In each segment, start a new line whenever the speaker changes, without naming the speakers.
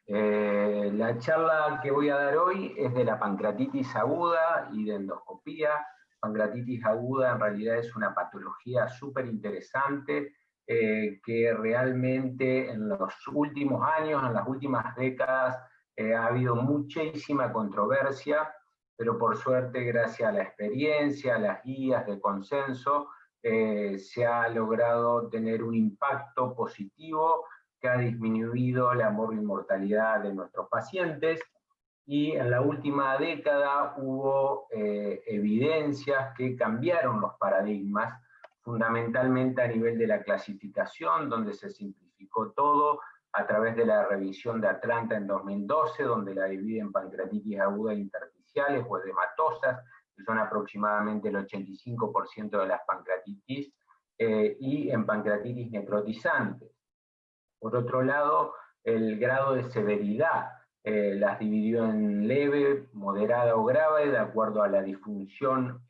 La charla que voy a dar hoy es de la pancreatitis aguda y de endoscopía. Pancreatitis aguda en realidad es una patología súper interesante que realmente en los últimos años, en las últimas décadas, ha habido muchísima controversia, pero por suerte, gracias a la experiencia, a las guías de consenso, se ha logrado tener un impacto positivo que ha disminuido la mortalidad de nuestros pacientes, y en la última década hubo evidencias que cambiaron los paradigmas, fundamentalmente a nivel de la clasificación, donde se simplificó todo a través de la revisión de Atlanta en 2012, donde la divide en pancreatitis aguda intersticiales o edematosas, que son aproximadamente el 85% de las pancreatitis, y en pancreatitis necrotizantes. Por otro lado, el grado de severidad las dividió en leve, moderada o grave, de acuerdo a la disfunción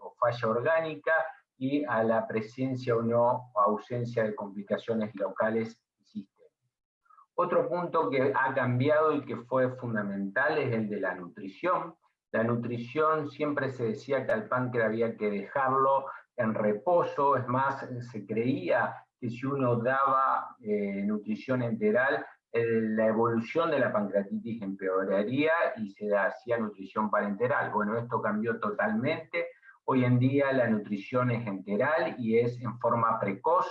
o falla orgánica y a la presencia o no o ausencia de complicaciones locales y sistémicas. Otro punto que ha cambiado y que fue fundamental es el de la nutrición. La nutrición, siempre se decía que al páncreas había que dejarlo en reposo, es más, se creía que si uno daba nutrición enteral, la evolución de la pancreatitis empeoraría y se hacía nutrición parenteral. Bueno, esto cambió totalmente. Hoy en día la nutrición es enteral y es en forma precoz,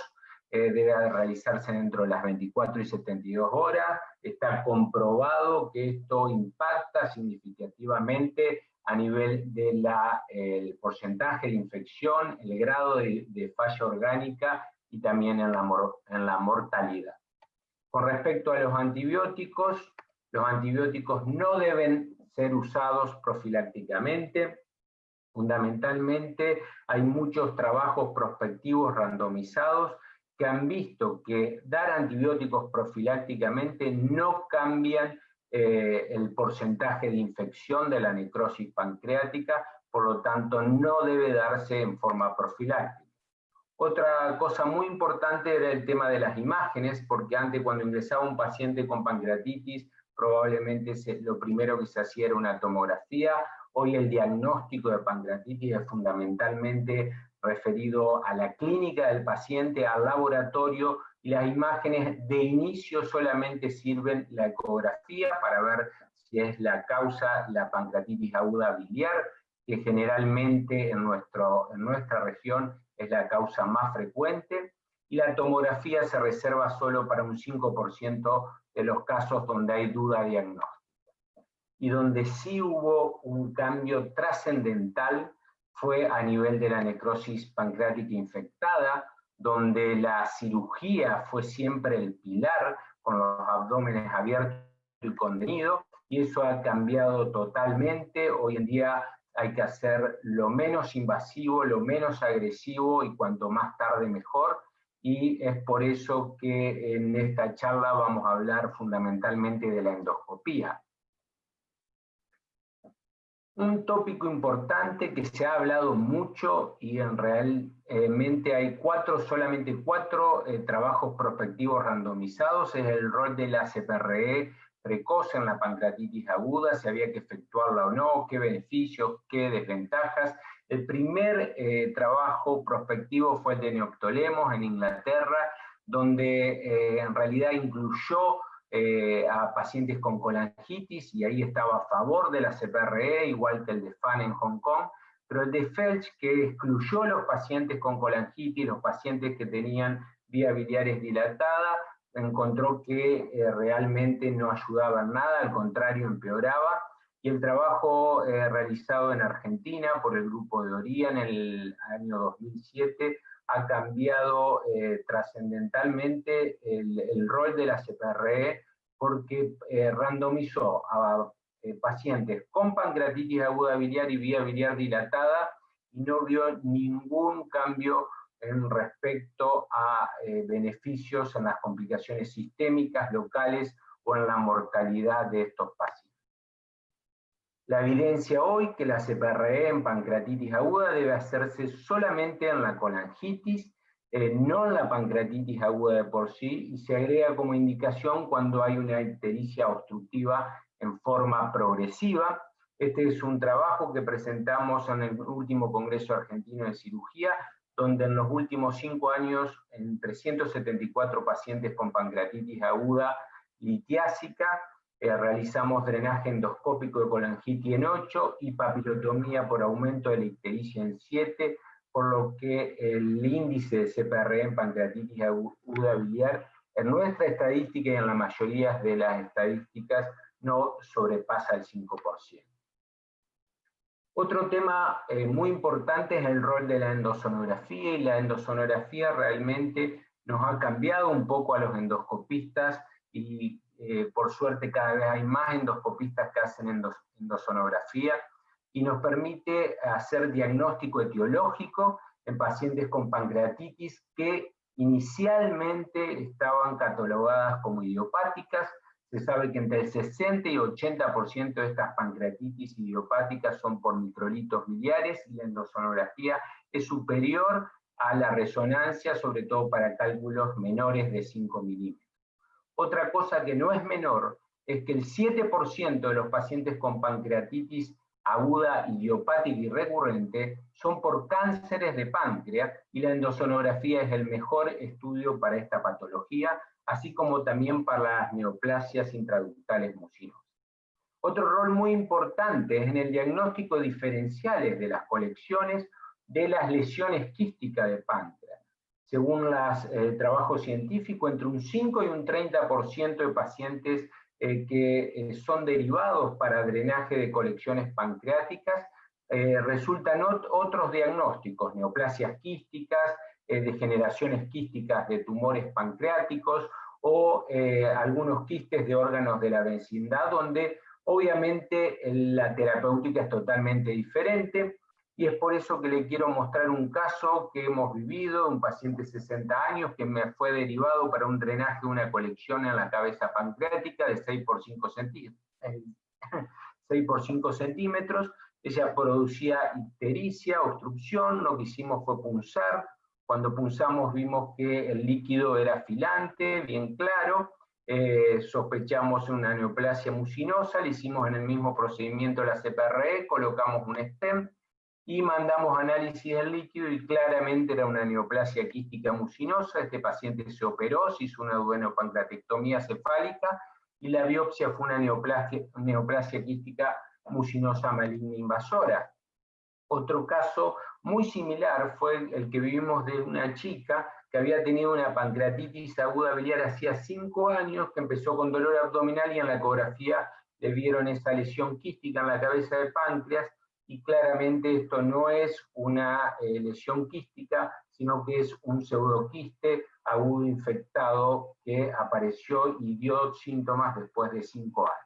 debe realizarse dentro de las 24 y 72 horas. Está comprobado que esto impacta significativamente a nivel del porcentaje de infección, el grado de falla orgánica y también en la mortalidad. Con respecto a los antibióticos no deben ser usados profilácticamente. Fundamentalmente hay muchos trabajos prospectivos randomizados que han visto que dar antibióticos profilácticamente no cambian el porcentaje de infección de la necrosis pancreática, por lo tanto no debe darse en forma profiláctica. Otra cosa muy importante era el tema de las imágenes, porque antes, cuando ingresaba un paciente con pancreatitis, probablemente lo primero que se hacía era una tomografía. Hoy el diagnóstico de pancreatitis es fundamentalmente referido a la clínica del paciente, al laboratorio, y las imágenes de inicio solamente sirven la ecografía para ver si es la causa la pancreatitis aguda biliar, que generalmente en nuestra región es la causa más frecuente, y la tomografía se reserva solo para un 5% de los casos donde hay duda diagnóstica. Y donde sí hubo un cambio trascendental fue a nivel de la necrosis pancreática infectada, donde la cirugía fue siempre el pilar, con los abdómenes abiertos y contenido, y eso ha cambiado totalmente. Hoy en día hay que hacer lo menos invasivo, lo menos agresivo, y cuanto más tarde mejor, y es por eso que en esta charla vamos a hablar fundamentalmente de la endoscopía. Un tópico importante que se ha hablado mucho, y realmente hay solamente cuatro trabajos prospectivos randomizados, es el rol de la CPRE precoz en la pancreatitis aguda, si había que efectuarla o no, qué beneficios, qué desventajas. El primer trabajo prospectivo fue el de Neoptolemos en Inglaterra, donde en realidad incluyó a pacientes con colangitis, y ahí estaba a favor de la CPRE, igual que el de Fan en Hong Kong, pero el de Felch, que excluyó a los pacientes con colangitis, los pacientes que tenían vías biliares dilatadas, encontró que realmente no ayudaba en nada, al contrario, empeoraba. Y el trabajo realizado en Argentina por el grupo de Oría en el año 2007 ha cambiado trascendentalmente el rol de la CPRE, porque randomizó a pacientes con pancreatitis aguda biliar y vía biliar dilatada, y no vio ningún cambio en respecto a beneficios en las complicaciones sistémicas locales o en la mortalidad de estos pacientes. La evidencia hoy que la CPRE en pancreatitis aguda debe hacerse solamente en la colangitis, no en la pancreatitis aguda de por sí, y se agrega como indicación cuando hay una ictericia obstructiva en forma progresiva. Este es un trabajo que presentamos en el último Congreso Argentino de Cirugía, donde en los últimos 5 años, en 374 pacientes con pancreatitis aguda litiásica, realizamos drenaje endoscópico de colangitis en 8 y papilotomía por aumento de la ictericia en 7, por lo que el índice de CPRE en pancreatitis aguda biliar en nuestra estadística y en la mayoría de las estadísticas no sobrepasa el 5%. Otro tema muy importante es el rol de la endosonografía, y la endosonografía realmente nos ha cambiado un poco a los endoscopistas, y por suerte cada vez hay más endoscopistas que hacen endosonografía, y nos permite hacer diagnóstico etiológico en pacientes con pancreatitis que inicialmente estaban catalogadas como idiopáticas. Se sabe que entre el 60 y 80% de estas pancreatitis idiopáticas son por microlitos biliares, y la endosonografía es superior a la resonancia, sobre todo para cálculos menores de 5 milímetros. Otra cosa que no es menor es que el 7% de los pacientes con pancreatitis aguda, idiopática y recurrente son por cánceres de páncreas, y la endosonografía es el mejor estudio para esta patología, así como también para las neoplasias intraductales mucinosas. Otro rol muy importante es en el diagnóstico diferenciales de las colecciones de las lesiones quísticas de páncreas. Según los trabajos científicos, entre un 5 y un 30% de pacientes que son derivados para drenaje de colecciones pancreáticas resultan otros diagnósticos, neoplasias quísticas, degeneraciones quísticas de tumores pancreáticos, o algunos quistes de órganos de la vecindad, donde obviamente la terapéutica es totalmente diferente. Y es por eso que le quiero mostrar un caso que hemos vivido, un paciente de 60 años que me fue derivado para un drenaje de una colección en la cabeza pancreática de 6 por 5 centímetros. Ella producía ictericia, obstrucción. Lo que hicimos fue punzar. Cuando punzamos vimos que el líquido era filante, bien claro. Sospechamos una neoplasia mucinosa, le hicimos en el mismo procedimiento la CPRE, colocamos un stent y mandamos análisis del líquido, y claramente era una neoplasia quística mucinosa. Este paciente se operó, se hizo una duodenopancreatectomía cefálica, y la biopsia fue una neoplasia quística mucinosa maligna invasora. Otro caso muy similar fue el que vivimos de una chica que había tenido una pancreatitis aguda biliar hacía 5 años, que empezó con dolor abdominal, y en la ecografía le vieron esa lesión quística en la cabeza de páncreas, y claramente esto no es una lesión quística, sino que es un pseudoquiste agudo infectado que apareció y dio síntomas después de 5 años.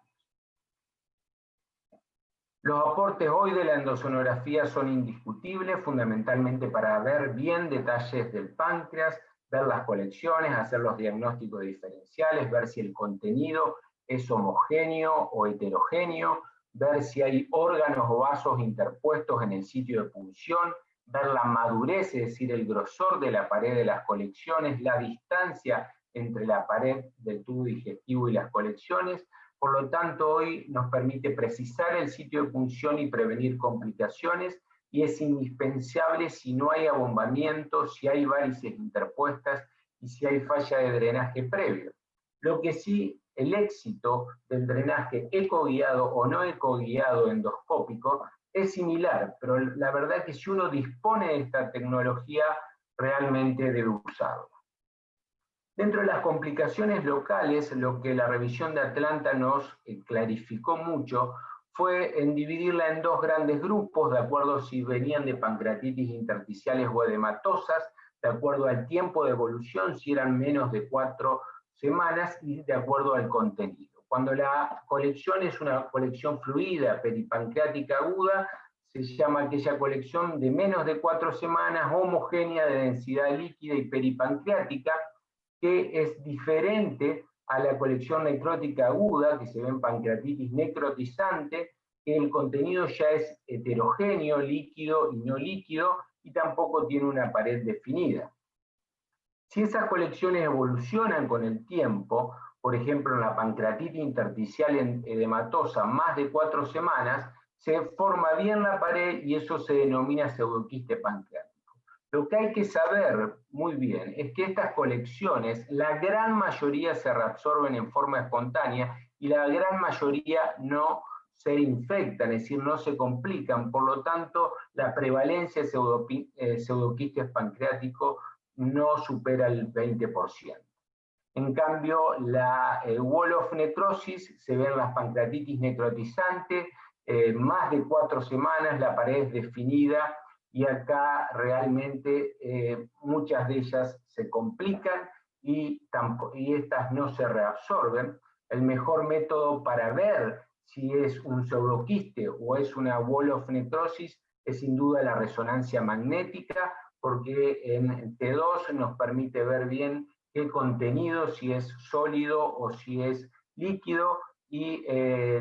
Los aportes hoy de la endosonografía son indiscutibles, fundamentalmente para ver bien detalles del páncreas, ver las colecciones, hacer los diagnósticos diferenciales, ver si el contenido es homogéneo o heterogéneo, ver si hay órganos o vasos interpuestos en el sitio de punción, ver la madurez, es decir, el grosor de la pared de las colecciones, la distancia entre la pared del tubo digestivo y las colecciones. Por lo tanto, hoy nos permite precisar el sitio de punción y prevenir complicaciones, y es indispensable si no hay abombamiento, si hay varices interpuestas y si hay falla de drenaje previo. Lo que sí, el éxito del drenaje ecoguiado o no ecoguiado endoscópico es similar, pero la verdad es que si uno dispone de esta tecnología, realmente debe usarlo. Dentro de las complicaciones locales, lo que la revisión de Atlanta nos clarificó mucho fue en dividirla en 2 grandes grupos, de acuerdo si venían de pancreatitis intersticiales o edematosas, de acuerdo al tiempo de evolución, si eran menos de 4 semanas, y de acuerdo al contenido. Cuando la colección es una colección fluida, peripancreática aguda, se llama aquella colección de menos de 4 semanas, homogénea, de densidad líquida y peripancreática, que es diferente a la colección necrótica aguda, que se ve en pancreatitis necrotizante, que el contenido ya es heterogéneo, líquido y no líquido, y tampoco tiene una pared definida. Si esas colecciones evolucionan con el tiempo, por ejemplo en la pancreatitis intersticial edematosa, más de 4 semanas, se forma bien la pared y eso se denomina pseudoquiste pancreático. Lo que hay que saber muy bien es que estas colecciones, la gran mayoría se reabsorben en forma espontánea y la gran mayoría no se infectan, es decir, no se complican, por lo tanto la prevalencia de pseudoquistes pancreáticos no supera el 20%. En cambio, la wall of necrosis se ve en las pancreatitis necrotizantes, más de 4 semanas, la pared es definida y acá realmente muchas de ellas se complican y estas no se reabsorben. El mejor método para ver si es un pseudoquiste o es una wall of necrosis es sin duda la resonancia magnética, porque en T2 nos permite ver bien qué contenido, si es sólido o si es líquido, y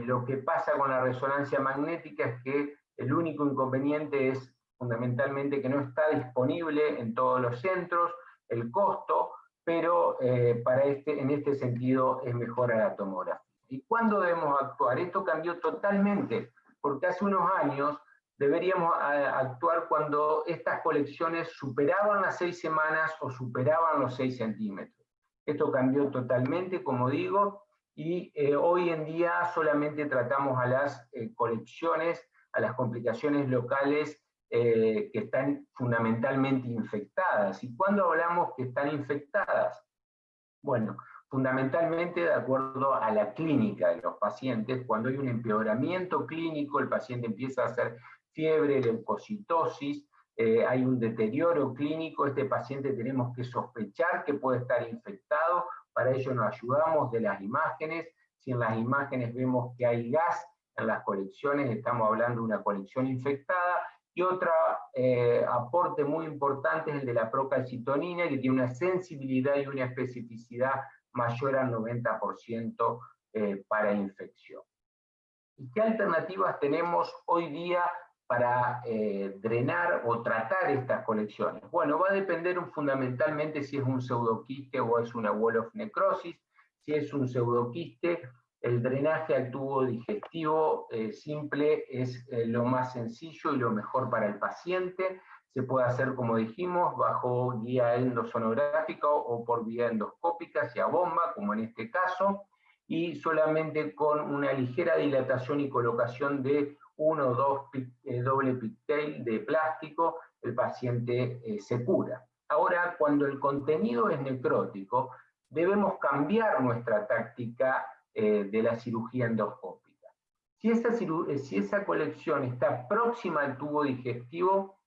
lo que pasa con la resonancia magnética es que el único inconveniente es fundamentalmente que no está disponible en todos los centros, el costo, pero en este sentido es mejor a la tomografía. ¿Y cuándo debemos actuar? Esto cambió totalmente, porque hace unos años deberíamos actuar cuando estas colecciones superaban las 6 semanas o superaban los 6 centímetros. Esto cambió totalmente, como digo, y hoy en día solamente tratamos a las colecciones, a las complicaciones locales que están fundamentalmente infectadas. ¿Y cuándo hablamos que están infectadas? Bueno, fundamentalmente de acuerdo a la clínica de los pacientes, cuando hay un empeoramiento clínico, el paciente empieza a hacer fiebre, leucocitosis, hay un deterioro clínico, este paciente tenemos que sospechar que puede estar infectado, para ello nos ayudamos de las imágenes, si en las imágenes vemos que hay gas en las colecciones, estamos hablando de una colección infectada, y otro aporte muy importante es el de la procalcitonina, que tiene una sensibilidad y una especificidad mayor al 90% para infección. ¿Y qué alternativas tenemos hoy día para drenar o tratar estas colecciones? Bueno, va a depender fundamentalmente si es un pseudoquiste o es una wall of necrosis. Si es un pseudoquiste, el drenaje al tubo digestivo simple es lo más sencillo y lo mejor para el paciente. Se puede hacer, como dijimos, bajo guía endosonográfica o por vía endoscópica hacia bomba, como en este caso, y solamente con una ligera dilatación y colocación de 1 o 2 doble pigtail de plástico, el paciente se cura. Ahora, cuando el contenido es necrótico, debemos cambiar nuestra táctica de la cirugía endoscópica. Si esa colección está próxima al tubo digestivo,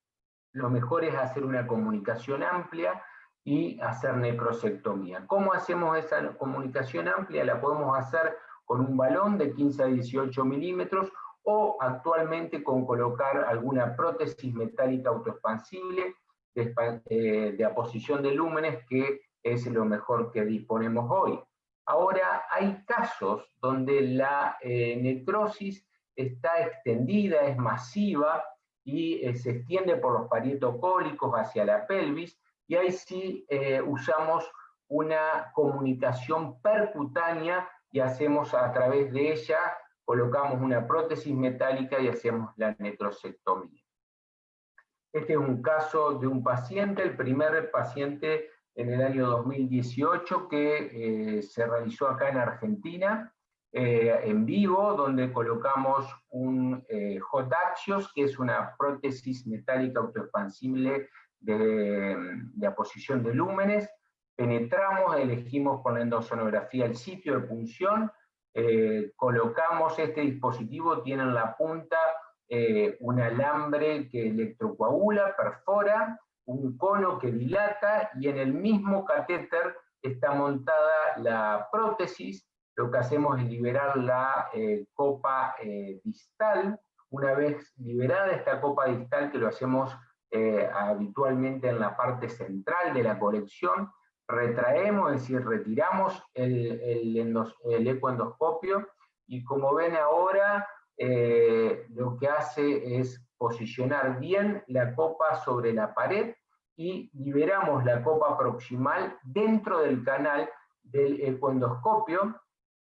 lo mejor es hacer una comunicación amplia y hacer necrosectomía. ¿Cómo hacemos esa comunicación amplia? La podemos hacer con un balón de 15 a 18 milímetros o actualmente con colocar alguna prótesis metálica autoexpansible de aposición de lúmenes, que es lo mejor que disponemos hoy. Ahora, hay casos donde la necrosis está extendida, es masiva, y se extiende por los parietocólicos hacia la pelvis, y ahí sí usamos una comunicación percutánea y hacemos a través de ella, colocamos una prótesis metálica y hacemos la necrosectomía. Este es un caso de un paciente, el primer paciente en el año 2018 que se realizó acá en Argentina, en vivo, donde colocamos un hot axios, que es una prótesis metálica autoexpansible de aposición de lúmenes. Penetramos, elegimos con la endosonografía el sitio de punción, colocamos este dispositivo, tiene en la punta un alambre que electrocoagula, perfora, un cono que dilata, y en el mismo catéter está montada la prótesis. Lo que hacemos es liberar la copa distal. Una vez liberada esta copa distal, que lo hacemos habitualmente en la parte central de la colección, retraemos, es decir, retiramos el ecoendoscopio, y como ven ahora, lo que hace es posicionar bien la copa sobre la pared, y liberamos la copa proximal dentro del canal del ecoendoscopio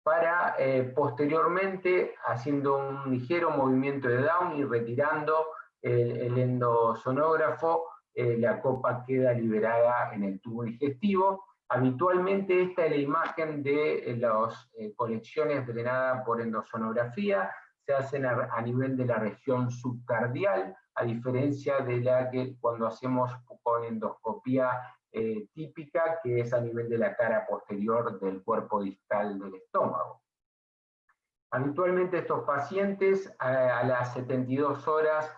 para posteriormente, haciendo un ligero movimiento de Down y retirando el endosonógrafo, la copa queda liberada en el tubo digestivo. Habitualmente esta es la imagen de las colecciones drenadas por endosonografía, se hacen a nivel de la región subcardial, a diferencia de la que cuando hacemos con endoscopía típica, que es a nivel de la cara posterior del cuerpo distal del estómago. Habitualmente estos pacientes a las 72 horas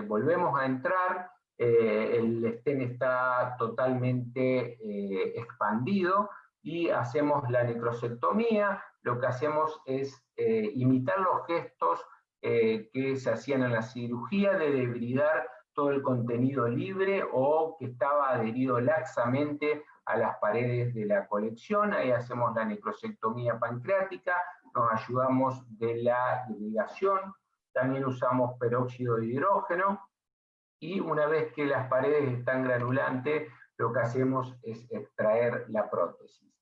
volvemos a entrar, el stent está totalmente expandido y hacemos la necrosectomía. Lo que hacemos es imitar los gestos que se hacían en la cirugía de debridar todo el contenido libre o que estaba adherido laxamente a las paredes de la colección. Ahí hacemos la necrosectomía pancreática, nos ayudamos de la irrigación, también usamos peróxido de hidrógeno, y una vez que las paredes están granulantes, lo que hacemos es extraer la prótesis.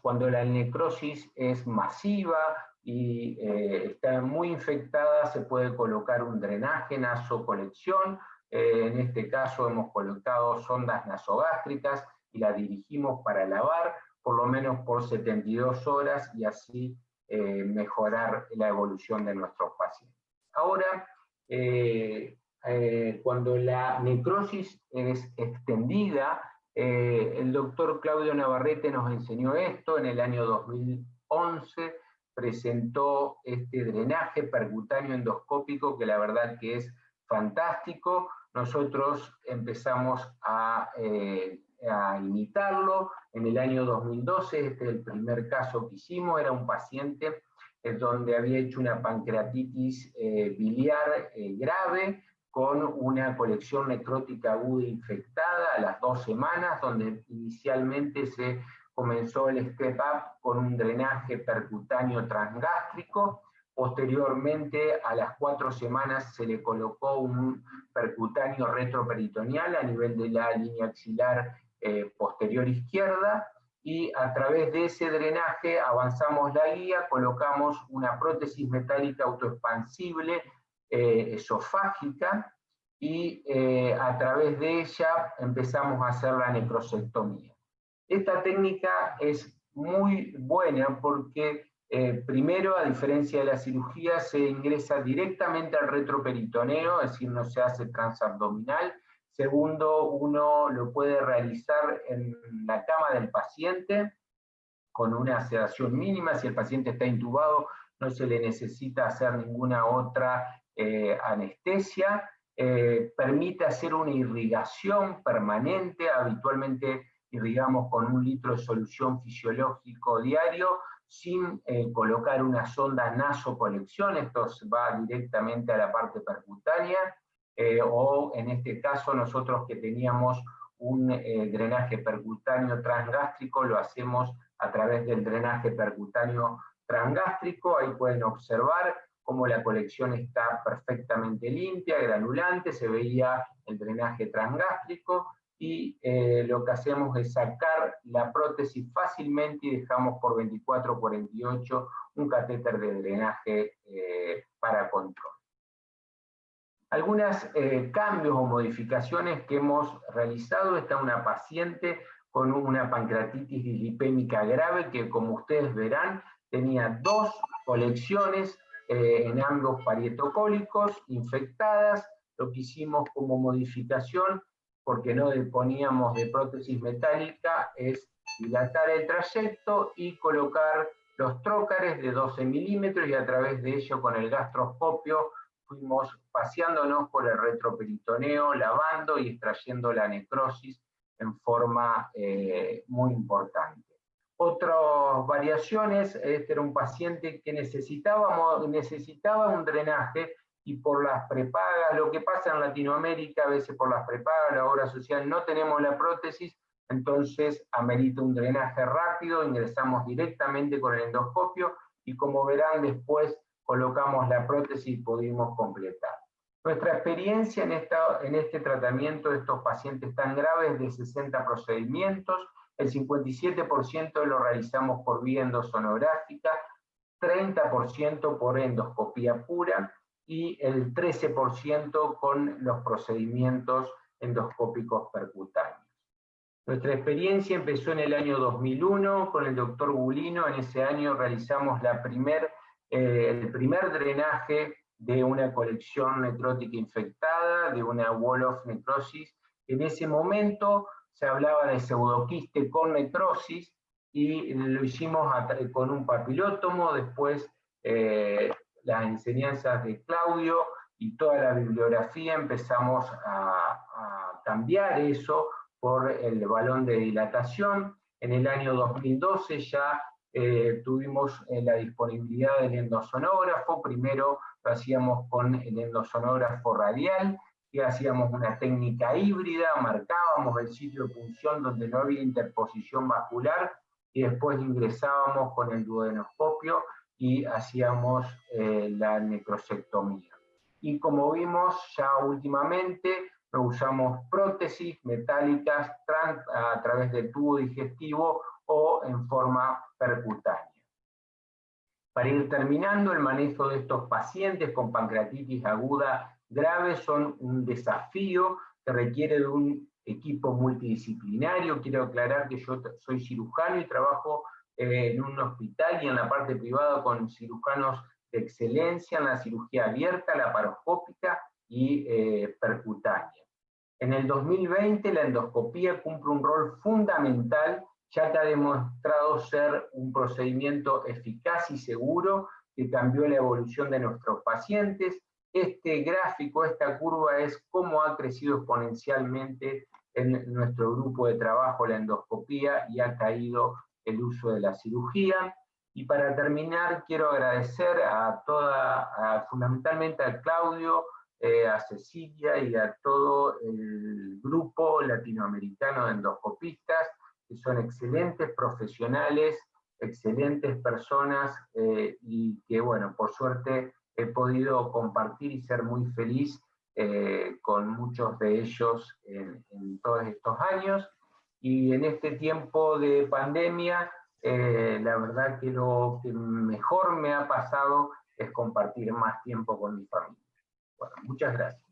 Cuando la necrosis es masiva y está muy infectada, se puede colocar un drenaje nasocolección. En este caso hemos colocado sondas nasogástricas y las dirigimos para lavar por lo menos por 72 horas y así mejorar la evolución de nuestros pacientes. Ahora, cuando la necrosis es extendida, el doctor Claudio Navarrete nos enseñó esto en el año 2011, presentó este drenaje percutáneo endoscópico que la verdad que es fantástico. Nosotros empezamos a imitarlo. En el año 2012, este es el primer caso que hicimos, era un paciente donde había hecho una pancreatitis biliar grave, con una colección necrótica aguda infectada a las 2 semanas, donde inicialmente se comenzó el step-up con un drenaje percutáneo transgástrico. Posteriormente, a las 4 semanas, se le colocó un percutáneo retroperitoneal a nivel de la línea axilar posterior izquierda, y a través de ese drenaje avanzamos la guía, colocamos una prótesis metálica autoexpansible esofágica, y a través de ella empezamos a hacer la necrosectomía. Esta técnica es muy buena porque primero, a diferencia de la cirugía, se ingresa directamente al retroperitoneo, es decir, no se hace transabdominal. Segundo, uno lo puede realizar en la cama del paciente con una sedación mínima. Si el paciente está intubado, no se le necesita hacer ninguna otra anestesia. Permite hacer una irrigación permanente, habitualmente irrigamos con 1 litro de solución fisiológico diario, sin colocar una sonda nasocolección, esto va directamente a la parte percutánea, o en este caso nosotros que teníamos un drenaje percutáneo transgástrico, lo hacemos a través del drenaje percutáneo transgástrico. Ahí pueden observar cómo la colección está perfectamente limpia, granulante, se veía el drenaje transgástrico, y lo que hacemos es sacar la prótesis fácilmente y dejamos por 24 o 48 un catéter de drenaje para control. Algunos cambios o modificaciones que hemos realizado: está una paciente con una pancreatitis dislipémica grave que, como ustedes verán, tenía 2 colecciones en ambos parietocólicos infectadas. Lo que hicimos como modificación, porque no disponíamos de prótesis metálica, es dilatar el trayecto y colocar los trócares de 12 milímetros, y a través de ello, con el gastroscopio, fuimos paseándonos por el retroperitoneo, lavando y extrayendo la necrosis en forma muy importante. Otras variaciones: este era un paciente que necesitaba un drenaje, y por las prepagas, lo que pasa en Latinoamérica, a veces por las prepagas, la obra social, no tenemos la prótesis, entonces amerita un drenaje rápido, ingresamos directamente con el endoscopio, y como verán después colocamos la prótesis y pudimos completar. Nuestra experiencia en este tratamiento de estos pacientes tan graves de 60 procedimientos, el 57% lo realizamos por vía endosonográfica, 30% por endoscopía pura y el 13% con los procedimientos endoscópicos percutáneos. Nuestra experiencia empezó en el año 2001 con el doctor Gulino. En ese año realizamos el primer drenaje de una colección necrótica infectada, de una wall-off necrosis. En ese momento se hablaba de pseudoquiste con necrosis y lo hicimos con un papilótomo. Después las enseñanzas de Claudio y toda la bibliografía empezamos a cambiar eso por el balón de dilatación. En el año 2012 ya tuvimos la disponibilidad del endosonógrafo. Primero lo hacíamos con el endosonógrafo radial, que hacíamos una técnica híbrida, marcábamos el sitio de punción donde no había interposición vascular, y después ingresábamos con el duodenoscopio y hacíamos la necrosectomía. Y como vimos ya últimamente, usamos prótesis metálicas a través del tubo digestivo o en forma percutánea. Para ir terminando, el manejo de estos pacientes con pancreatitis aguda grave son un desafío que requiere de un equipo multidisciplinario. Quiero aclarar que yo soy cirujano y trabajo en un hospital y en la parte privada con cirujanos de excelencia en la cirugía abierta, laparoscópica y percutánea. En el 2020 la endoscopía cumple un rol fundamental, ya que ha demostrado ser un procedimiento eficaz y seguro que cambió la evolución de nuestros pacientes. Este gráfico, esta curva, es cómo ha crecido exponencialmente en nuestro grupo de trabajo la endoscopía y ha caído el uso de la cirugía. Y para terminar, quiero agradecer fundamentalmente a Claudio, a Cecilia y a todo el grupo latinoamericano de endoscopistas, que son excelentes profesionales, excelentes personas, y que, bueno, por suerte he podido compartir y ser muy feliz con muchos de ellos en todos estos años. Y en este tiempo de pandemia, la verdad que lo que mejor me ha pasado es compartir más tiempo con mi familia. Bueno, muchas gracias.